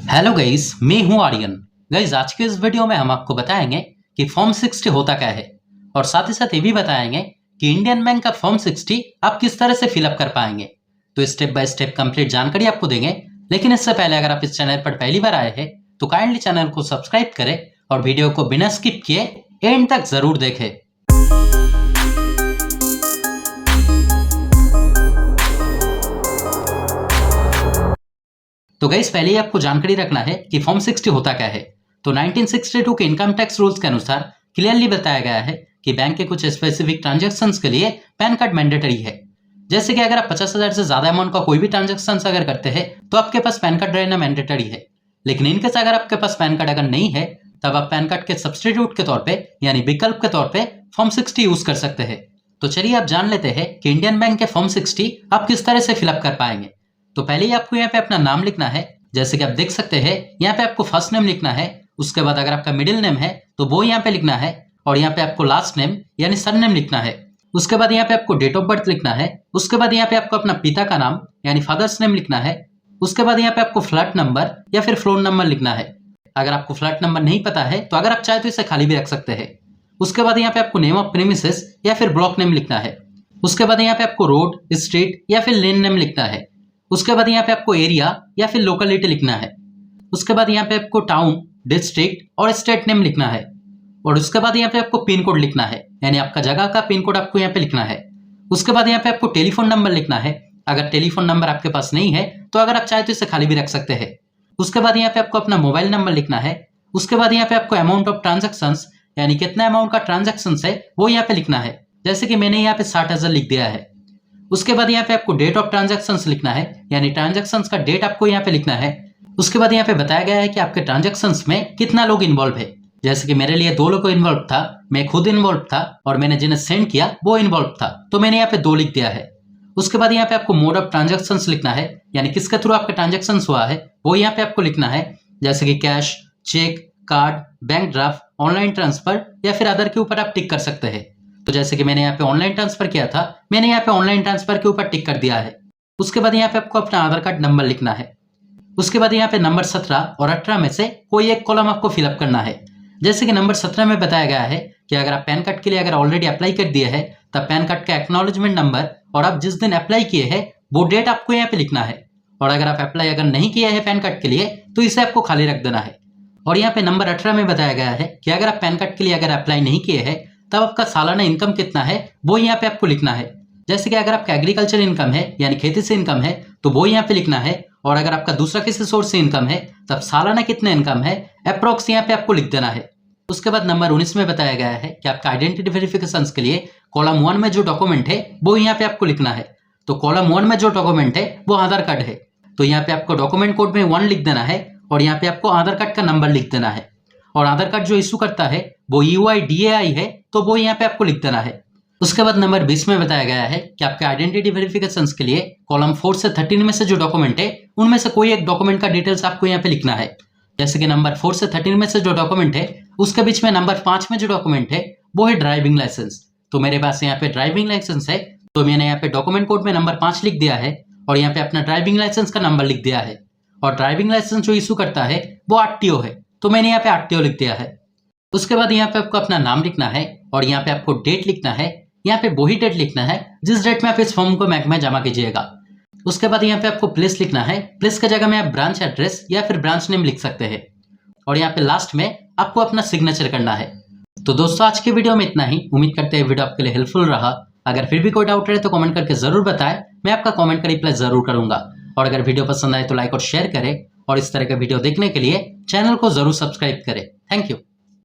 Hello guys, मैं हूं Aryan. Guys, आज के इस वीडियो में हम आपको बताएंगे कि फॉर्म 60 होता क्या है और साथ ही साथ ये भी बताएंगे कि इंडियन बैंक का फॉर्म 60 आप किस तरह से फिलअप कर पाएंगे। तो स्टेप बाय स्टेप कंप्लीट जानकारी आपको देंगे। लेकिन इससे पहले अगर आप इस चैनल पर पहली बार आए हैं तो काइंडली चैनल को सब्सक्राइब करें और वीडियो को बिना स्किप किए एंड तक जरूर देखें। तो गाइस, पहले ही आपको जानकारी रखना है कि फॉर्म 60 होता क्या है। तो 1962 के इनकम टैक्स रूल्स के अनुसार क्लियरली बताया गया है कि बैंक के कुछ स्पेसिफिक ट्रांजैक्शंस के लिए पैन कार्ड मैंडेटरी है। जैसे कि अगर आप 50,000 से ज्यादा अमाउंट का कोई भी ट्रांजैक्शन अगर करते हैं तो आपके पास पैन कार्ड रहना मैंडेटरी है। लेकिन इनकेस अगर आपके पास पैन कार्ड अगर नहीं है तब आप पैन कार्ड के सब्सटीट्यूट के तौर पर यानी विकल्प के तौर पर फॉर्म 60 यूज कर सकते हैं। तो चलिए आप जान लेते हैं कि इंडियन बैंक के फॉर्म 60 आप किस तरह से फिलअप कर पाएंगे। तो पहले ही आपको यहाँ पे अपना नाम लिखना है। जैसे कि आप देख सकते हैं यहाँ पे आपको फर्स्ट नेम लिखना है। उसके बाद अगर आपका मिडिल नेम है तो वो यहाँ पे लिखना है और यहाँ पे आपको लास्ट नेम यानी सरनेम लिखना है। उसके बाद यहाँ पे आपको डेट ऑफ बर्थ लिखना है। उसके बाद यहाँ पे आपको अपना पिता का नाम यानी फादर्स नेम लिखना है। उसके बाद यहाँ पे आपको फ्लैट नंबर या फिर फ्लोर नंबर लिखना है। अगर आपको फ्लैट नंबर नहीं पता है तो अगर आप चाहे तो इसे खाली भी रख सकते हैं। उसके बाद यहाँ पे आपको नेम ऑफ प्रीमिसेस या फिर ब्लॉक नेम लिखना है। उसके बाद यहाँ पे आपको रोड, स्ट्रीट या फिर लेन नेम लिखना है। उसके बाद यहाँ पे आपको एरिया या फिर लोकेलिटी लिखना है। उसके बाद यहाँ पे आपको टाउन, डिस्ट्रिक्ट और स्टेट नेम लिखना है। और उसके बाद यहाँ पे आपको पिन कोड लिखना है यानी आपका जगह का पिन कोड आपको यहाँ पे लिखना है। उसके बाद यहाँ पे आपको टेलीफोन नंबर लिखना है। अगर टेलीफोन नंबर आपके पास नहीं है तो अगर आप चाहे तो इसे खाली भी रख सकते हैं। उसके बाद यहाँ पे आपको अपना मोबाइल नंबर लिखना है। उसके बाद यहाँ पे आपको अमाउंट ऑफ ट्रांजेक्शन यानी कितना अमाउंट का ट्रांजेक्शन है वो यहाँ पे लिखना है। जैसे कि मैंने यहाँ पे 60,000 लिख दिया है। उसके बाद यहाँ पे आपको डेट ऑफ ट्रांजैक्शंस लिखना है यानी ट्रांजैक्शंस का डेट आपको यहाँ पे लिखना है। उसके बाद यहाँ पे बताया गया है कि आपके ट्रांजैक्शंस में कितना लोग इन्वॉल्व है। जैसे कि मेरे लिए 2 लोग इन्वॉल्व था, मैं खुद इन्वॉल्व था और मैंने जिन्हें सेंड किया वो इन्वॉल्व था, तो मैंने यहाँ पे 2 लिख दिया है। उसके बाद यहाँ पे आपको मोड ऑफ ट्रांजेक्शंस लिखना है यानी किसके थ्रू आपका ट्रांजेक्शन हुआ है वो यहाँ पे आपको लिखना है। जैसे कि cash, cheque, card, bank draft, online transfer या फिर अदर के ऊपर आप टिक कर सकते हैं। तो जैसे कि मैंने यहाँ पे ऑनलाइन ट्रांसफर किया था, मैंने यहाँ पे ऑनलाइन ट्रांसफर के ऊपर टिक कर दिया है। उसके बाद यहाँ पे आपको अपना आधार कार्ड नंबर लिखना है। उसके बाद यहाँ पे नंबर 17 और 18 में से कोई एक कॉलम आपको फिलअप करना है। जैसे कि नंबर 17 में बताया गया है कि अगर आप पैन कार्ड के लिए अगर ऑलरेडी अप्लाई कर दिए है तब पैन कार्ड का एक्नॉलेजमेंट नंबर और आप जिस दिन अप्लाई किए हैं वो डेट आपको यहाँ पे लिखना है। और अगर आप अप्लाई अगर नहीं किया है पैन कार्ड के लिए तो इसे आपको खाली रख देना है। और यहाँ पे नंबर 18 में बताया गया है कि अगर आप पैन कार्ड के लिए अगर अप्लाई नहीं किए हैं तब आपका सालाना इनकम कितना है वो यहाँ पे आपको लिखना है। जैसे कि अगर आपका एग्रीकल्चर इनकम है यानी खेती से इनकम है तो वो यहाँ पे लिखना है। और अगर आपका दूसरा किसी सोर्स से इनकम है तब सालाना कितना इनकम है अप्रोक्स यहाँ पे आपको लिख देना है। उसके बाद नंबर 19 में बताया गया है कि आपका आइडेंटिटी वेरिफिकेशन के लिए कॉलम 1 में जो डॉक्यूमेंट है वो यहाँ पे आपको लिखना है। तो कॉलम 1 में जो डॉक्यूमेंट है वो आधार कार्ड है, तो यहाँ पे आपको डॉक्यूमेंट कोड में 1 लिख देना है और यहाँ पे आपको आधार कार्ड का नंबर लिख देना है। और आधार कार्ड जो इशू करता है वो UIDAI है तो वो यहाँ पे आपको लिख देना है। उसके बाद नंबर 20 में बताया गया है कि आपके आइडेंटिटी वेरिफिकेशन के लिए कॉलम 4 से 13 में से जो डॉक्यूमेंट है उनमें से कोई एक डॉक्यूमेंट का डिटेल्स आपको यहाँ पे लिखना है। जैसे कि नंबर 4 से 13 में से जो डॉक्यूमेंट है उसके बीच में नंबर 5 में जो डॉक्यूमेंट है वो है ड्राइविंग लाइसेंस। तो मेरे पास यहाँ पे ड्राइविंग लाइसेंस है तो मैंने यहाँ पे डॉक्यूमेंट कोड में नंबर 5 लिख दिया है और यहाँ पे अपना ड्राइविंग लाइसेंस का नंबर लिख दिया है। और ड्राइविंग लाइसेंस जो इशू करता है वो RTO है तो मैंने यहाँ पे RTO लिख दिया है। उसके बाद यहाँ पे आपको अपना नाम लिखना है और यहाँ पे आपको डेट लिखना है। यहाँ पे वही डेट लिखना है जिस डेट में आप इस फॉर्म को बैंक में जमा कीजिएगा। उसके बाद यहाँ पे आपको प्लेस लिखना है। प्लेस की जगह में आप ब्रांच एड्रेस या फिर ब्रांच नेम लिख सकते हैं। और यहाँ पे लास्ट में आपको अपना सिग्नेचर करना है। तो दोस्तों, आज के वीडियो में इतना ही। उम्मीद करते हैं वीडियो आपके लिए हेल्पफुल रहा। अगर फिर भी कोई डाउट रहे तो कमेंट करके जरूर बताएं, मैं आपका कमेंट का रिप्लाई जरूर करूंगा। और अगर वीडियो पसंद आए तो लाइक और शेयर करें और इस तरह के वीडियो देखने के लिए चैनल को जरूर सब्सक्राइब करें। Thank you.